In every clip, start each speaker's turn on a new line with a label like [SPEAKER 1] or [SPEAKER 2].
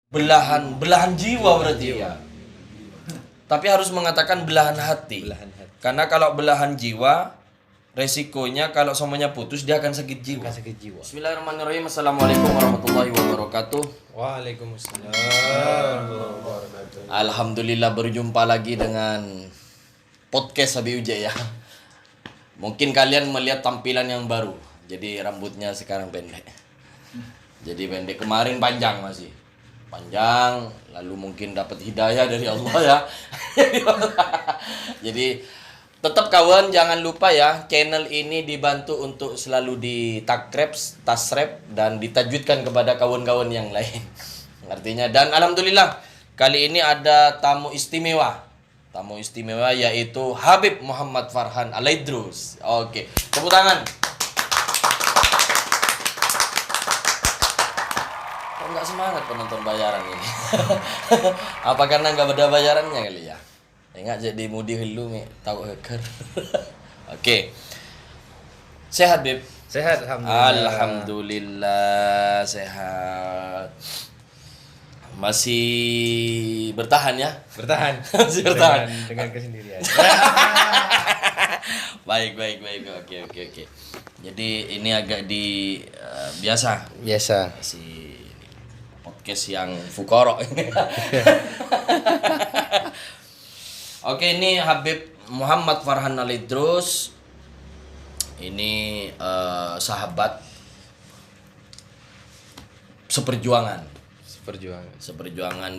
[SPEAKER 1] belahan jiwa berarti ya. Tapi harus mengatakan belahan hati. Karena kalau belahan jiwa, resikonya kalau semuanya putus dia akan sakit jiwa. Bismillahirrahmanirrahim. Assalamualaikum warahmatullahi wabarakatuh.
[SPEAKER 2] Waalaikumsalam.
[SPEAKER 1] Alhamdulillah berjumpa lagi dengan podcast Abi Uje ya. Mungkin kalian melihat tampilan yang baru. Jadi rambutnya sekarang pendek. Jadi pendek, kemarin panjang masih. Panjang, lalu mungkin dapat hidayah dari Allah ya. Jadi tetap kawan, jangan lupa ya, channel ini dibantu untuk selalu tasrep dan ditajwidkan kepada kawan-kawan yang lain. Artinya, dan alhamdulillah kali ini ada tamu istimewa. Tamu istimewa yaitu Habib Muhammad Farhan Al-Idrus. Oke, tepuk tangan. Enggak semangat penonton bayaran ini. Apa karena enggak ada bayarannya kali ya? Enggak jadi mudi helu mi tahu hacker. Oke. Sehat, Bib?
[SPEAKER 2] Sehat, alhamdulillah.
[SPEAKER 1] Alhamdulillah sehat. Masih bertahan ya?
[SPEAKER 2] Bertahan.
[SPEAKER 1] Masih bertahan
[SPEAKER 2] dengan kesendirian.
[SPEAKER 1] Baik. Oke. Jadi ini agak biasa si podcast yang fukoro ini. Oke, ini Habib Muhammad Farhan Al-Idrus. Ini sahabat seperjuangan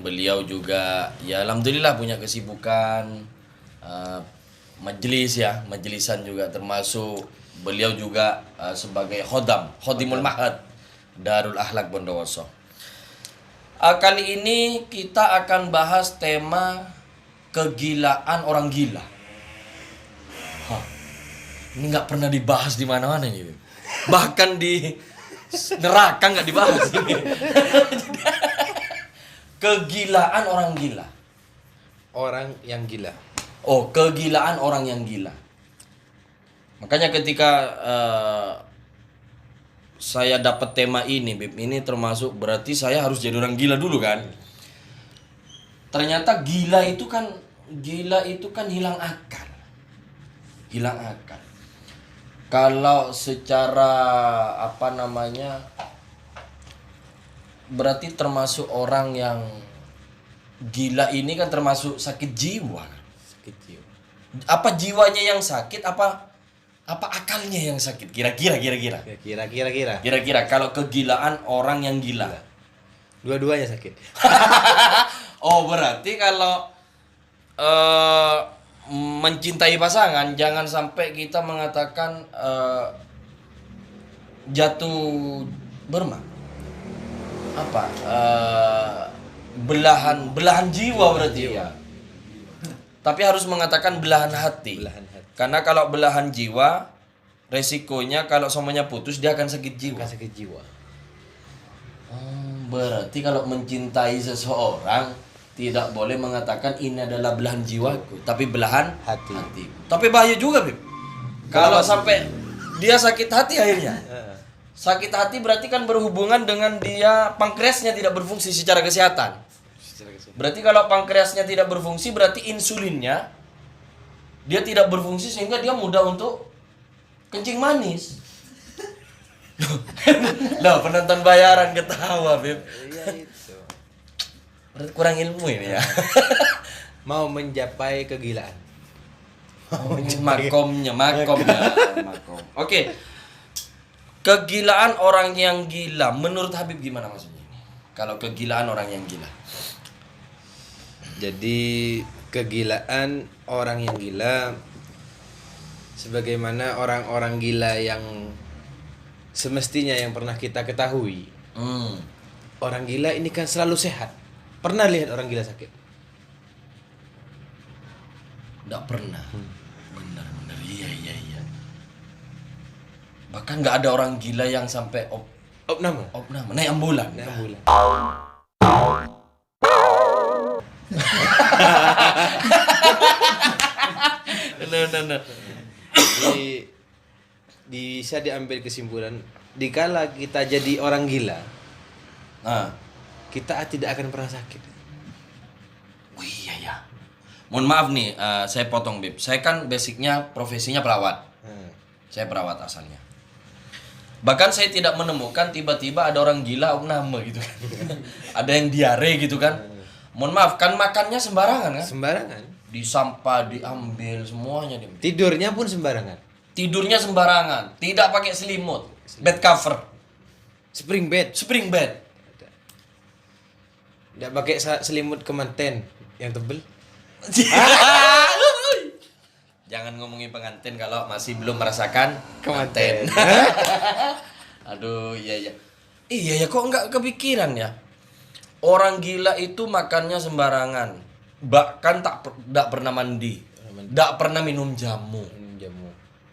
[SPEAKER 1] beliau juga ya, alhamdulillah punya kesibukan majelisan juga, termasuk beliau juga sebagai khodimul ma'had Darul Akhlaq Bondowoso. Kali ini kita akan bahas tema kegilaan orang gila. Ini nggak pernah dibahas di mana-mana ini, bahkan di neraka nggak dibahas ini. Kegilaan orang gila.
[SPEAKER 2] Orang yang gila.
[SPEAKER 1] Oh, kegilaan orang yang gila. Makanya ketika saya dapat tema ini, Bib, ini termasuk berarti saya harus jadi orang gila dulu kan? Ternyata gila itu kan hilang akal. Kalau secara berarti termasuk orang yang gila ini kan termasuk sakit jiwa. Apa jiwanya yang sakit, apa akalnya yang sakit? Kira-kira kalau kegilaan orang yang gila.
[SPEAKER 2] Dua-duanya sakit.
[SPEAKER 1] Oh, berarti kalau mencintai pasangan jangan sampai kita mengatakan jatuh belahan jiwa berarti ya. Tapi harus mengatakan belahan hati. Karena kalau belahan jiwa, resikonya kalau semuanya putus dia akan sakit jiwa. Berarti kalau mencintai seseorang tidak boleh mengatakan ini adalah belahan jiwaku, tapi belahan hati. Tapi bahaya juga, Bib. Kalau sampai dia sakit hati akhirnya. Sakit hati berarti kan berhubungan dengan dia pankreasnya tidak berfungsi secara kesehatan. Berarti kalau pankreasnya tidak berfungsi berarti insulinnya dia tidak berfungsi sehingga dia mudah untuk kencing manis. Loh, penonton bayaran ketawa, Bib.
[SPEAKER 2] Iya itu.
[SPEAKER 1] Berarti kurang ilmu ini ya.
[SPEAKER 2] Mau mencapai kegilaan.
[SPEAKER 1] Makom. Oke. Kegilaan orang yang gila, menurut Habib gimana maksudnya ini? Kalau kegilaan orang yang gila.
[SPEAKER 2] Jadi kegilaan orang yang gila sebagaimana orang-orang gila yang semestinya yang pernah kita ketahui. Orang gila ini kan selalu sehat. Pernah lihat orang gila sakit?
[SPEAKER 1] Nggak pernah. Benar. Iya. Bahkan nggak ada orang gila yang sampai
[SPEAKER 2] Opname.
[SPEAKER 1] naik ambulan. No.
[SPEAKER 2] Jadi bisa diambil kesimpulan dikala kita jadi orang gila, kita tidak akan pernah sakit.
[SPEAKER 1] Oh iya ya. Mohon maaf nih, saya potong Bib. Saya kan basicnya profesinya perawat. Saya perawat asalnya. Bahkan saya tidak menemukan tiba-tiba ada orang gila opname gitu kan. Ada yang diare gitu kan. Mohon maaf, kan makannya sembarangan kan?
[SPEAKER 2] Sembarangan.
[SPEAKER 1] Di sampah diambil semuanya dia.
[SPEAKER 2] Tidurnya pun sembarangan.
[SPEAKER 1] Tidurnya sembarangan, tidak pakai selimut, bed cover,
[SPEAKER 2] Spring bed.
[SPEAKER 1] spring bed.
[SPEAKER 2] Tidak pakai selimut kemanten yang tebel.
[SPEAKER 1] Jangan ngomongin pengantin kalau masih belum merasakan
[SPEAKER 2] Kemanten.
[SPEAKER 1] Aduh, iya ya. Iya ya, kok nggak kepikiran ya? Orang gila itu makannya sembarangan, bahkan tak pernah mandi, tak pernah minum jamu,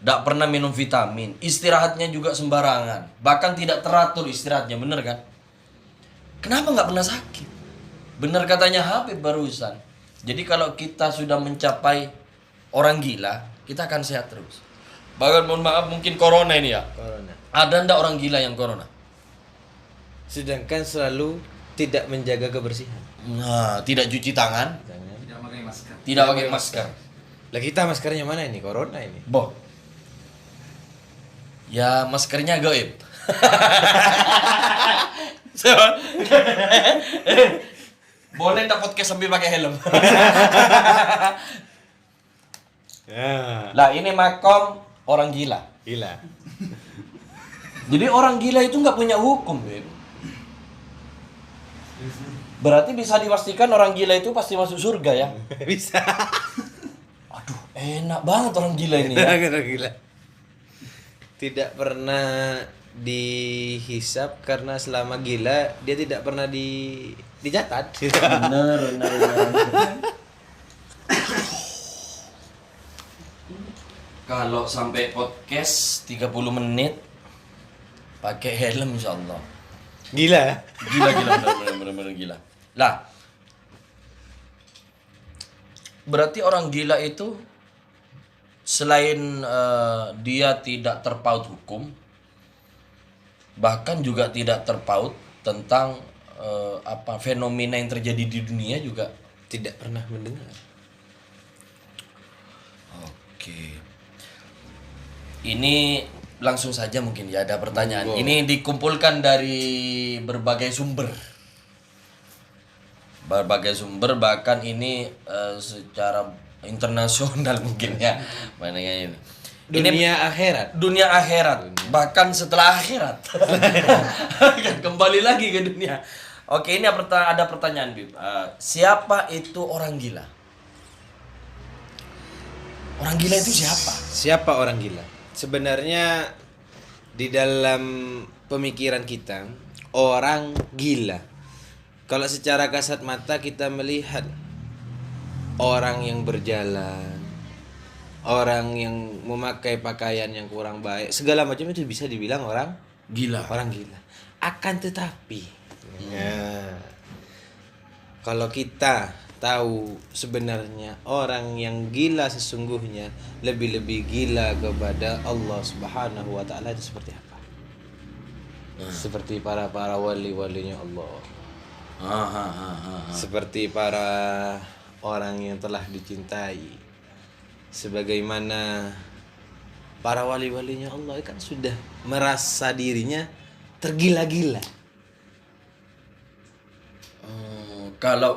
[SPEAKER 1] tak pernah minum vitamin, istirahatnya juga sembarangan, bahkan tidak teratur istirahatnya, bener kan? Kenapa nggak pernah sakit? Bener katanya Habib barusan. Jadi kalau kita sudah mencapai orang gila, kita akan sehat terus. Bahkan mohon maaf mungkin corona ini ya.
[SPEAKER 2] Corona.
[SPEAKER 1] Ada ndak orang gila yang corona?
[SPEAKER 2] Sedangkan selalu tidak menjaga kebersihan.
[SPEAKER 1] Nah, tidak cuci tangan,
[SPEAKER 3] Tidak pakai masker.
[SPEAKER 1] tidak pakai masker.
[SPEAKER 2] Lah kita maskernya mana ini? Corona ini.
[SPEAKER 1] Boh. Ya maskernya gaib. Boleh ndak podcast sambil pakai helm?
[SPEAKER 2] Ya.
[SPEAKER 1] Lah ini makom orang gila.
[SPEAKER 2] Gila.
[SPEAKER 1] Jadi orang gila itu nggak punya hukum, Beb. Berarti bisa dipastikan orang gila itu pasti masuk surga ya?
[SPEAKER 2] Bisa.
[SPEAKER 1] Aduh, enak banget orang gila ini ya.
[SPEAKER 2] Orang gila. Tidak pernah dihisap karena selama gila dia tidak pernah dicatat.
[SPEAKER 1] Bener. Kalau sampai podcast 30 menit pakai helm insyaallah.
[SPEAKER 2] Gila.
[SPEAKER 1] Gila bener gila. Lah. Berarti orang gila itu selain dia tidak terpaut hukum, bahkan juga tidak terpaut tentang fenomena yang terjadi di dunia juga
[SPEAKER 2] Tidak pernah mendengar.
[SPEAKER 1] Oke. Ini langsung saja mungkin ya ada pertanyaan.
[SPEAKER 2] Monggo.
[SPEAKER 1] Ini dikumpulkan dari berbagai sumber. Berbagai sumber, bahkan ini secara internasional mungkin ya. Mana ini?
[SPEAKER 2] Dunia akhirat.
[SPEAKER 1] Dunia akhirat, bahkan setelah akhirat. Kembali lagi ke dunia. Oke, ini ada pertanyaan, Bib. Siapa itu orang gila? Orang gila itu siapa?
[SPEAKER 2] Siapa orang gila? Sebenarnya di dalam pemikiran kita, orang gila. Kalau secara kasat mata kita melihat orang yang berjalan, orang yang memakai pakaian yang kurang baik, segala macam itu bisa dibilang orang
[SPEAKER 1] Gila.
[SPEAKER 2] orang gila. Akan tetapi, kalau kita tahu sebenarnya orang yang gila sesungguhnya lebih-lebih gila kepada Allah Subhanahu wa taala itu seperti apa? Seperti para wali-walinya Allah. Seperti para orang yang telah dicintai. Sebagaimana para wali-walinya Allah kan sudah merasa dirinya tergila-gila.
[SPEAKER 1] Kalau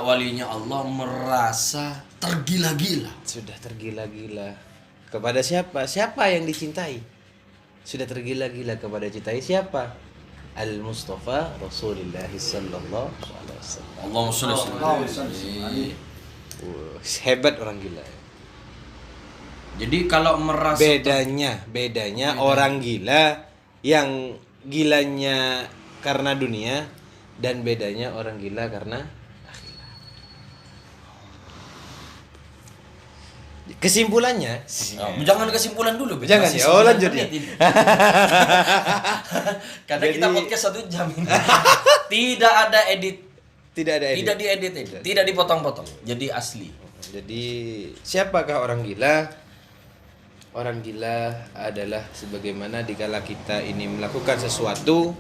[SPEAKER 1] walinya Allah merasa tergila-gila.
[SPEAKER 2] Sudah tergila-gila kepada siapa? Siapa yang dicintai? Sudah tergila-gila kepada cintai siapa? Al-Mustafa Rasulullah sallallahu alaihi wasallam.
[SPEAKER 1] Allahumma sholli.
[SPEAKER 2] Hebat orang gila.
[SPEAKER 1] Jadi kalau merasa
[SPEAKER 2] Bedanya orang gila yang gilanya karena dunia dan bedanya orang gila karena akhirat. Kesimpulannya,
[SPEAKER 1] jangan kesimpulan dulu, Beb.
[SPEAKER 2] Jangan
[SPEAKER 1] Masih
[SPEAKER 2] ya, oh
[SPEAKER 1] 9
[SPEAKER 2] lanjut
[SPEAKER 1] menit
[SPEAKER 2] ya.
[SPEAKER 1] ini. Karena kita
[SPEAKER 2] Jadi-
[SPEAKER 1] podcast 1 jam ini. Tidak ada edit,
[SPEAKER 2] tidak ada edit.
[SPEAKER 1] tidak diedit, tidak dipotong-potong. Jadi asli.
[SPEAKER 2] Jadi siapakah orang gila? Orang gila adalah sebagaimana dikala kita ini melakukan sesuatu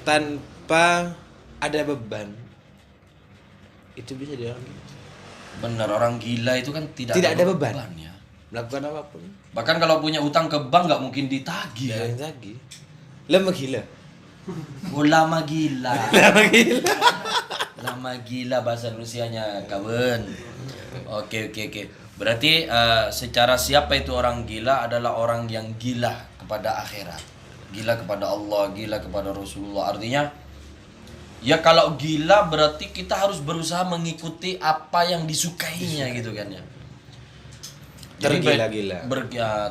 [SPEAKER 2] tanpa ada beban, itu bisa dibilang gila.
[SPEAKER 1] Bener, orang gila itu kan tidak
[SPEAKER 2] Tidak ada beban.
[SPEAKER 1] ya.
[SPEAKER 2] Melakukan apapun.
[SPEAKER 1] Bahkan kalau punya utang ke bank nggak mungkin ditagih ya.
[SPEAKER 2] Yang lagi. Lama gila.
[SPEAKER 1] Oh, lama gila.
[SPEAKER 2] Lama gila.
[SPEAKER 1] Lama gila bahasa Indonesianya, kawan. Oke. Berarti secara siapa itu orang gila adalah orang yang gila kepada akhirat. Gila kepada Allah, gila kepada Rasulullah. Artinya ya kalau gila berarti kita harus berusaha mengikuti apa yang disukainya gitu kan ya.
[SPEAKER 2] Tergila-gila.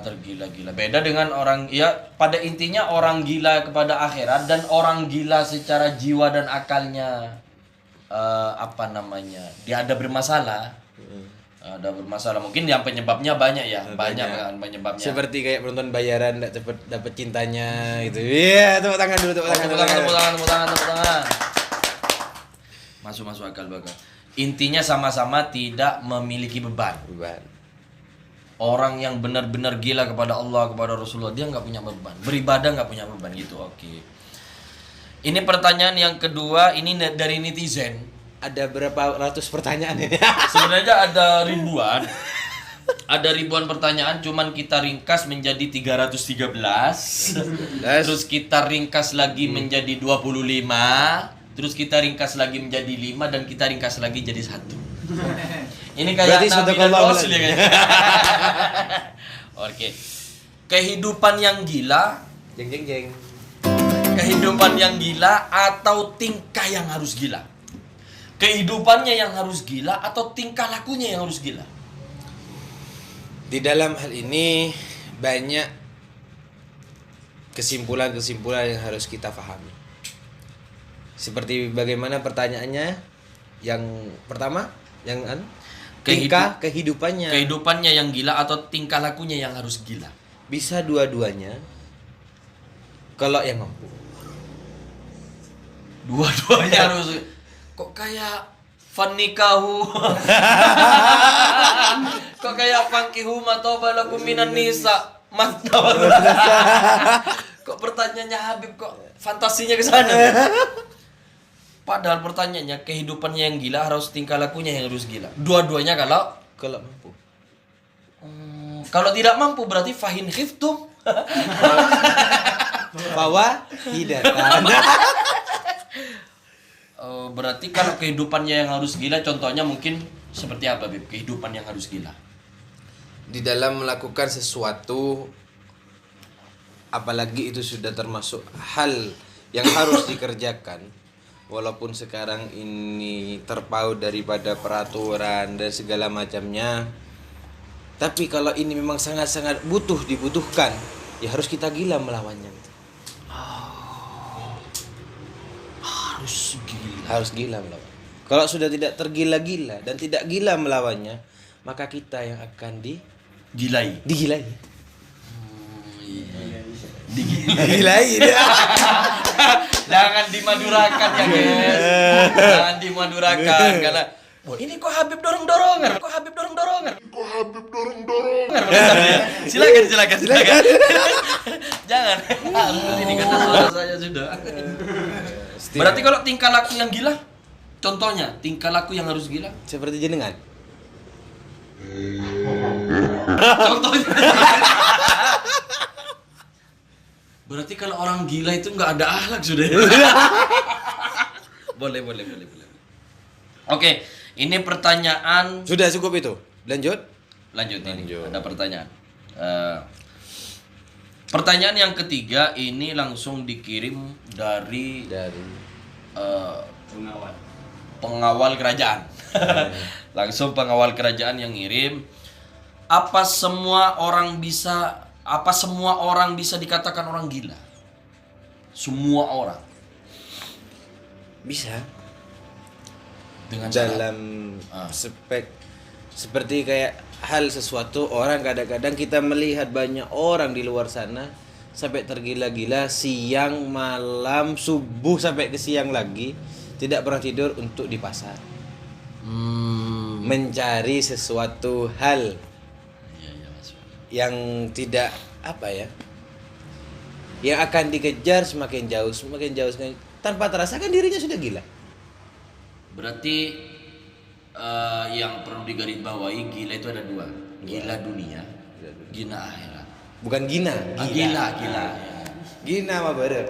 [SPEAKER 1] Tergila-gila. Beda dengan orang, ya pada intinya orang gila kepada akhirat dan orang gila secara jiwa dan akalnya dia ada bermasalah. Ada bermasalah. Mungkin yang penyebabnya banyak ya. Banyak kan penyebabnya.
[SPEAKER 2] Seperti kayak penonton bayaran enggak cepet dapet cintanya gitu. Iya, tepuk tangan dulu, tepuk
[SPEAKER 1] tangan. Masuk akal bakal. Intinya sama-sama tidak memiliki beban. Orang yang benar-benar gila kepada Allah, kepada Rasulullah, dia nggak punya beban. Beribadah nggak punya beban gitu. Oke. Ini pertanyaan yang kedua, ini dari netizen.
[SPEAKER 2] Ada berapa ratus pertanyaan ini?
[SPEAKER 1] Sebenarnya ada ribuan. Ada ribuan pertanyaan, cuman kita ringkas menjadi 313. Terus kita ringkas lagi menjadi 25. Terus kita ringkas lagi menjadi 5 dan kita ringkas lagi jadi 1. Ini kayak Nabi dan Rasul ya kayaknya. Oke. Kehidupan yang gila,
[SPEAKER 2] Jeng.
[SPEAKER 1] kehidupan yang gila atau tingkah yang harus gila? Kehidupannya yang harus gila atau tingkah lakunya yang harus gila?
[SPEAKER 2] Di dalam hal ini banyak kesimpulan-kesimpulan yang harus kita pahami. Seperti bagaimana pertanyaannya yang pertama, yang kehidupannya.
[SPEAKER 1] Kehidupannya yang gila atau tingkah lakunya yang harus gila?
[SPEAKER 2] Bisa dua-duanya. Kalau yang mampu.
[SPEAKER 1] Dua-duanya harus. Kok kayak fanikahu. Kok kayak fankihu matoba lakum minan nisa. Kok pertanyaannya Habib kok fantasinya ke sana? Padahal pertanyaannya kehidupannya yang gila harus tingkah lakunya yang harus gila. Dua-duanya kalau
[SPEAKER 2] mampu.
[SPEAKER 1] Kalau tidak mampu berarti fahin khiftum.
[SPEAKER 2] Bahwa tidak.
[SPEAKER 1] Berarti kalau kehidupannya yang harus gila, contohnya mungkin seperti apa, Bib? Kehidupan yang harus gila.
[SPEAKER 2] Di dalam melakukan sesuatu, apalagi itu sudah termasuk hal yang harus dikerjakan, walaupun sekarang ini terpaut daripada peraturan dan segala macamnya, tapi kalau ini memang sangat-sangat dibutuhkan, ya harus kita gila melawannya. Harus gila melawan. Kalau sudah tidak tergila-gila dan tidak gila melawannya, maka kita yang akan digilai. Digilai.
[SPEAKER 1] Jangan dimadurakan ya guys. Jangan dimadurakan karena ini kok Habib dorong-dorongan. Silakan. Jangan. Ini kata suara saya sudah. Berarti kalau tingkah laku yang gila, contohnya tingkah laku yang harus gila
[SPEAKER 2] seperti jenengan.
[SPEAKER 1] Contohnya. Berarti kalau orang gila itu nggak ada akhlak sudah. Boleh. Oke, ini pertanyaan.
[SPEAKER 2] Sudah cukup itu. Lanjut.
[SPEAKER 1] Ada pertanyaan. Pertanyaan yang ketiga ini langsung dikirim dari pengawal kerajaan. Langsung pengawal kerajaan yang ngirim. Apa semua orang bisa dikatakan orang gila? Semua orang
[SPEAKER 2] bisa.
[SPEAKER 1] Dengan
[SPEAKER 2] dalam seperti kayak hal sesuatu, orang kadang-kadang kita melihat banyak orang di luar sana sampai tergila-gila siang malam subuh sampai ke siang lagi tidak pernah tidur untuk di pasar mencari sesuatu hal yang tidak yang akan dikejar semakin jauh tanpa terasa kan dirinya sudah gila.
[SPEAKER 1] Berarti yang perlu digarisbawahi gila itu ada dua. Gila dunia, gila akhirat.
[SPEAKER 2] Bukan gina.
[SPEAKER 1] Gila.
[SPEAKER 2] Gina mah bener.